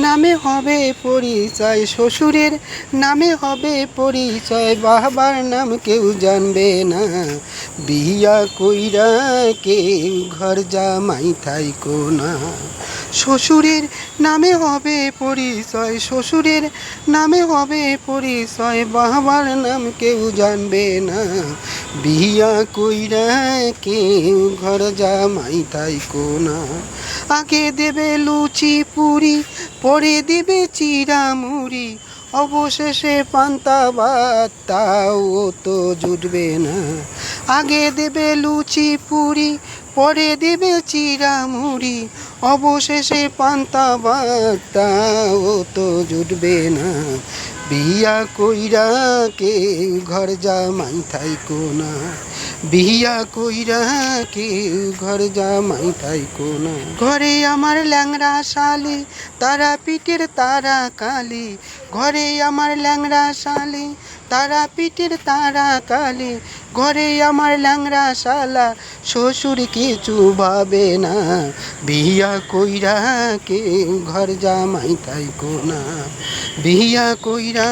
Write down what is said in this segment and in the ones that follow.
নামে হবে পরিচয়, শ্বশুরের নামে হবে পরিচয়, বাবার নাম কেউ জানবে না। বিয়া কইরা কেউ ঘর জামাই থাইকো না। শ্বশুরের নামে হবে পরিচয়, শ্বশুরের নামে হবে পরিচয়, বাবার নাম কেউ জানবে না। বিয়া কইরা কেউ ঘর জামাই থাইকো না। আগে দেবে লুচি পুরি, পরে দিবে চিরা মুড়ি, অবশেষে পান্তা ভাত তাও তো জুটবে না। আগে দেবে লুচি পুরি, পরে দিবে চিরা মুড়ি, অবশেষে পান্তা ভাত তাও তো জুটবে না। বিয়া কইরা কেউ ঘর জামাই থাইকো না। বিয়া কইরা কেউ ঘর জামাই থাইকো না। ঘরে আমার ল্যাংড়া শালি, তারা পিঠের তারা কালি, ঘরে আমার ল্যাংড়া শালি, তারা পিঠের তারা কালি, ঘরে আমার ল্যাংড়া শালা, শ্বশুর কিছু ভাবে না। বিয়া কইরা কেউ ঘর জামাই থাইকো না। বিয়া কইরা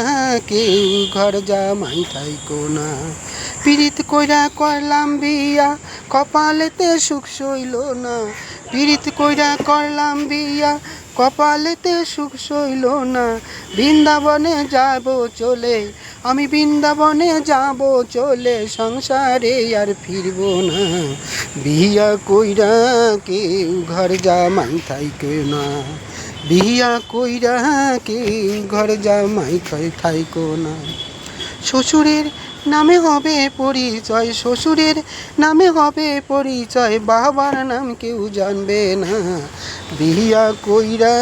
কেউ ঘর জামাই থাইকো না। পীড়িত কইরা করলাম বিয়া, কপালেতে সুখ সইল না। পীড়িত কইরা করলাম বিয়া, কপালেতে সুখ সইল না। বৃন্দাবনে যাব চলে, আমি বৃন্দাবনে যাব চলে, সংসারে আর ফিরব না। বিয়া কইরা কেউ ঘর জামাই থাইকো না। বিয়া কইরা কেউ ঘর জামাই থাইকো না। শ্বশুরের নামে হবে পরিচয়, শ্বশুরের নামে হবে পরিচয়, বাবার নাম কেউ জানবে না। বিয়া কইরা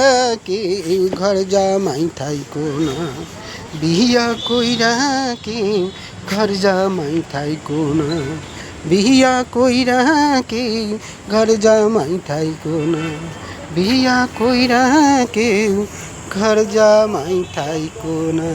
কেউ ঘর জামাই থাইকো না। বিয়া কইরা কেউ ঘর জামাই থাইকো না। বিয়া কইরা কেউ ঘর জামাই থাইকো না। বিয়া কইরা কেউ ঘর জামাই থাইকো না।